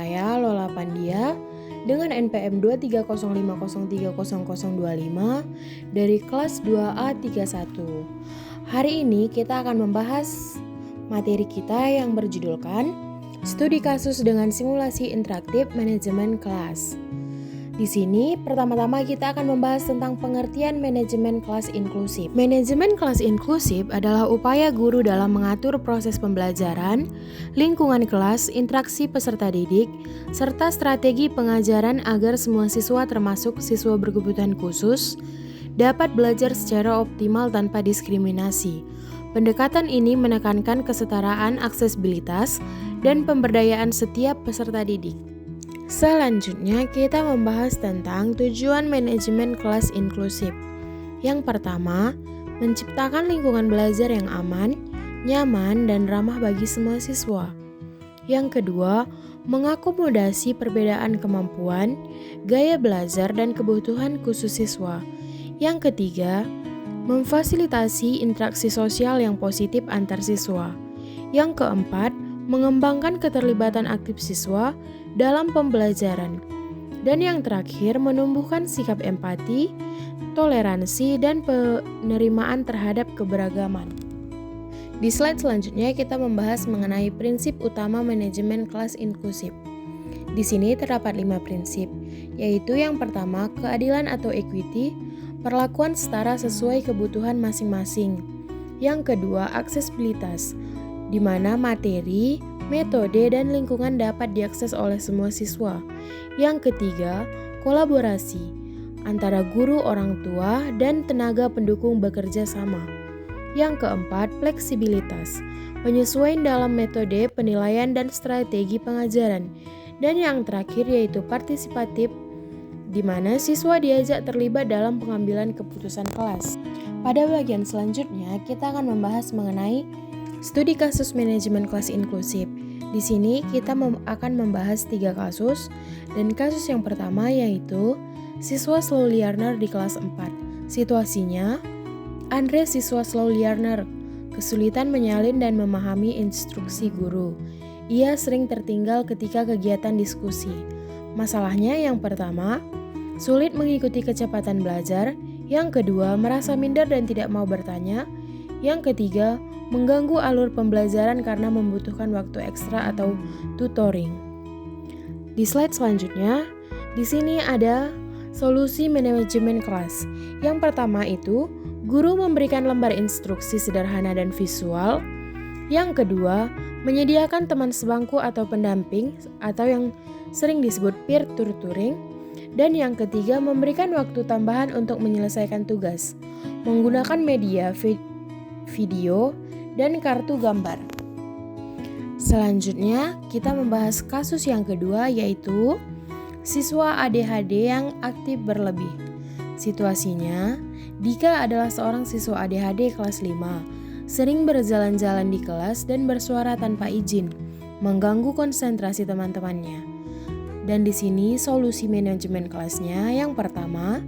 saya Lola Pandia dengan NPM 23050300025 dari kelas 2A 31. Hari ini kita akan membahas materi kita yang berjudulkan Studi Kasus dengan Simulasi Interaktif Manajemen Kelas. Di sini, pertama-tama kita akan membahas tentang pengertian manajemen kelas inklusif. Manajemen kelas inklusif adalah upaya guru dalam mengatur proses pembelajaran, lingkungan kelas, interaksi peserta didik, serta strategi pengajaran agar semua siswa termasuk siswa berkebutuhan khusus dapat belajar secara optimal tanpa diskriminasi. Pendekatan ini menekankan kesetaraan aksesibilitas dan pemberdayaan setiap peserta didik. Selanjutnya, kita membahas tentang tujuan manajemen kelas inklusif. Yang pertama, menciptakan lingkungan belajar yang aman, nyaman, dan ramah bagi semua siswa. Yang kedua, mengakomodasi perbedaan kemampuan, gaya belajar, dan kebutuhan khusus siswa. Yang ketiga, memfasilitasi interaksi sosial yang positif antar siswa. Yang keempat, mengembangkan keterlibatan aktif siswa dalam pembelajaran. Dan yang terakhir, menumbuhkan sikap empati, toleransi, dan penerimaan terhadap keberagaman. Di slide selanjutnya kita membahas mengenai prinsip utama manajemen kelas inklusif. Di sini terdapat 5 prinsip, yaitu yang pertama, keadilan atau equity, perlakuan setara sesuai kebutuhan masing-masing. Yang kedua, aksesibilitas, di mana materi, metode, dan lingkungan dapat diakses oleh semua siswa. Yang ketiga, kolaborasi antara guru, orang tua, dan tenaga pendukung bekerja sama. Yang keempat, fleksibilitas, penyesuaian dalam metode, penilaian, dan strategi pengajaran. Dan yang terakhir yaitu partisipatif, di mana siswa diajak terlibat dalam pengambilan keputusan kelas. Pada bagian selanjutnya, kita akan membahas mengenai studi kasus manajemen kelas inklusif. Di sini kita akan membahas 3 kasus, dan kasus yang pertama yaitu siswa slow learner di kelas 4. Situasinya, Andre siswa slow learner, kesulitan menyalin dan memahami instruksi guru. Ia sering tertinggal ketika kegiatan diskusi. Masalahnya yang pertama, sulit mengikuti kecepatan belajar. Yang kedua, merasa minder dan tidak mau bertanya. Yang ketiga, mengganggu alur pembelajaran karena membutuhkan waktu ekstra atau tutoring. Di slide selanjutnya, di sini ada solusi manajemen kelas. Yang pertama itu, guru memberikan lembar instruksi sederhana dan visual. Yang kedua, menyediakan teman sebangku atau pendamping atau yang sering disebut peer tutoring. Dan yang ketiga, memberikan waktu tambahan untuk menyelesaikan tugas menggunakan media video, dan kartu gambar. Selanjutnya, kita membahas kasus yang kedua yaitu siswa ADHD yang aktif berlebih. Situasinya, Dika adalah seorang siswa ADHD kelas 5, sering berjalan-jalan di kelas dan bersuara tanpa izin, mengganggu konsentrasi teman-temannya. Dan di sini solusi manajemen kelasnya yang pertama,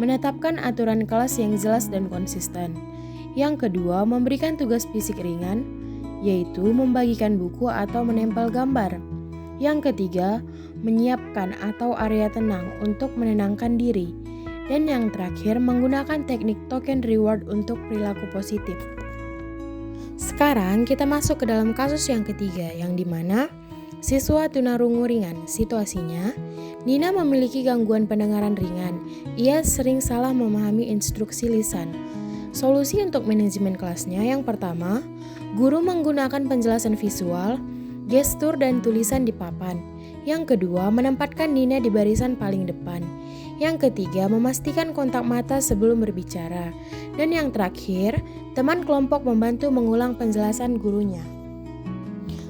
menetapkan aturan kelas yang jelas dan konsisten. Yang kedua, memberikan tugas fisik ringan, yaitu membagikan buku atau menempel gambar. Yang ketiga, menyiapkan atau area tenang untuk menenangkan diri. Dan yang terakhir, menggunakan teknik token reward untuk perilaku positif. Sekarang kita masuk ke dalam kasus yang ketiga, yang dimana siswa tunarungu ringan. Situasinya, Nina memiliki gangguan pendengaran ringan. Ia sering salah memahami instruksi lisan. Solusi untuk manajemen kelasnya yang pertama, guru menggunakan penjelasan visual, gestur, dan tulisan di papan. Yang kedua, menempatkan Nina di barisan paling depan. Yang ketiga, memastikan kontak mata sebelum berbicara. Dan yang terakhir, teman kelompok membantu mengulang penjelasan gurunya.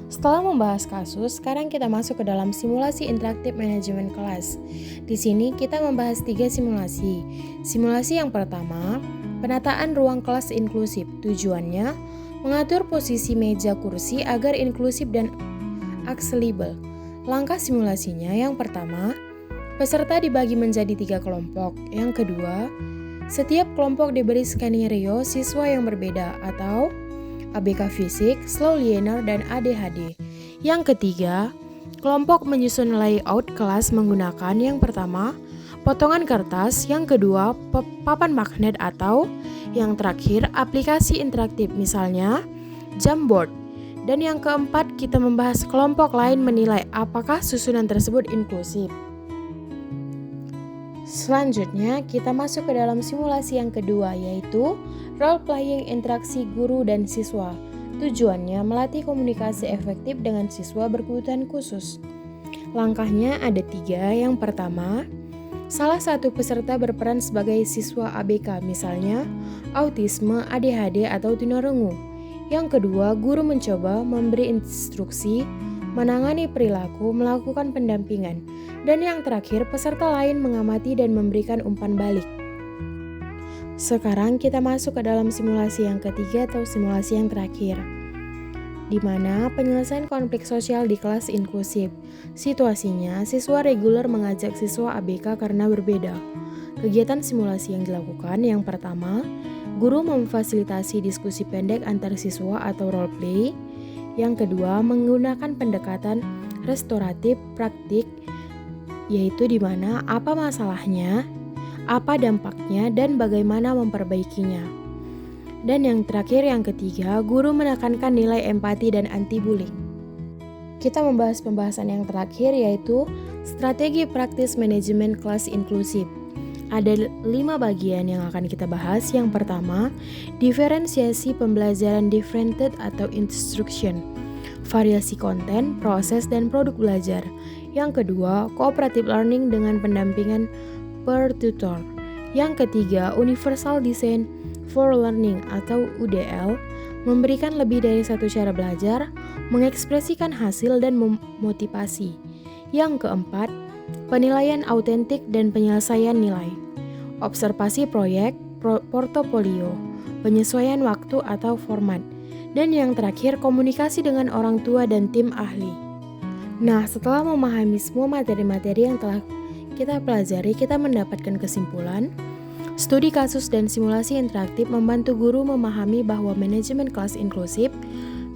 Setelah membahas kasus, sekarang kita masuk ke dalam simulasi interaktif manajemen kelas. Di sini kita membahas 3 simulasi. Simulasi yang pertama, penataan ruang kelas inklusif. Tujuannya, mengatur posisi meja kursi agar inklusif dan aksesibel. Langkah simulasinya yang pertama, peserta dibagi menjadi 3 kelompok. Yang kedua, setiap kelompok diberi skenario siswa yang berbeda atau ABK fisik, slow learner, dan ADHD. Yang ketiga, Kelompok menyusun layout kelas menggunakan yang pertama, potongan kertas, yang kedua, papan magnet atau yang terakhir, aplikasi interaktif misalnya Jamboard. Dan yang keempat, kita membahas kelompok lain menilai apakah susunan tersebut inklusif. Selanjutnya, kita masuk ke dalam simulasi yang kedua, yaitu role-playing interaksi guru dan siswa. Tujuannya melatih komunikasi efektif dengan siswa berkebutuhan khusus. Langkahnya ada 3. Yang pertama, salah satu peserta berperan sebagai siswa ABK, misalnya autisme, ADHD, atau tunarungu. Yang kedua, guru mencoba memberi instruksi, menangani perilaku, melakukan pendampingan. Dan yang terakhir, peserta lain mengamati dan memberikan umpan balik. Sekarang kita masuk ke dalam simulasi yang ketiga atau simulasi yang terakhir, di mana penyelesaian konflik sosial di kelas inklusif. Situasinya, siswa reguler mengajak siswa ABK karena berbeda. Kegiatan simulasi yang dilakukan, yang pertama, guru memfasilitasi diskusi pendek antar siswa atau role play. Yang kedua, menggunakan pendekatan restoratif praktik, yaitu di mana apa masalahnya, apa dampaknya, dan bagaimana memperbaikinya. Dan yang terakhir, yang ketiga, guru menekankan nilai empati dan anti-bullying. Kita membahas pembahasan yang terakhir, yaitu strategi praktis manajemen kelas inklusif. Ada 5 bagian yang akan kita bahas. Yang pertama, diferensiasi pembelajaran differentiated atau instruction, variasi konten, proses, dan produk belajar. Yang kedua, cooperative learning dengan pendampingan per tutor. Yang ketiga, Universal Design for Learning atau UDL, memberikan lebih dari satu cara belajar, mengekspresikan hasil dan memotivasi. Yang keempat, penilaian autentik dan penyelesaian nilai, observasi proyek, portofolio, penyesuaian waktu atau format. Dan yang terakhir, komunikasi dengan orang tua dan tim ahli. Nah, setelah memahami semua materi-materi yang telah kita pelajari, kita mendapatkan kesimpulan. Studi kasus dan simulasi interaktif membantu guru memahami bahwa manajemen kelas inklusif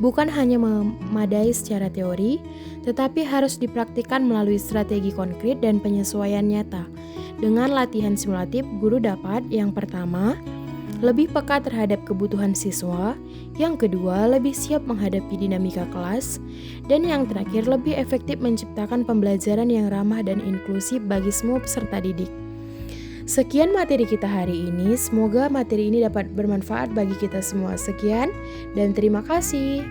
bukan hanya memadai secara teori, tetapi harus dipraktikkan melalui strategi konkret dan penyesuaian nyata. Dengan latihan simulatif, guru dapat, yang pertama, lebih peka terhadap kebutuhan siswa, yang kedua, lebih siap menghadapi dinamika kelas, dan yang terakhir, lebih efektif menciptakan pembelajaran yang ramah dan inklusif bagi semua peserta didik. Sekian materi kita hari ini, semoga materi ini dapat bermanfaat bagi kita semua. Sekian, dan terima kasih.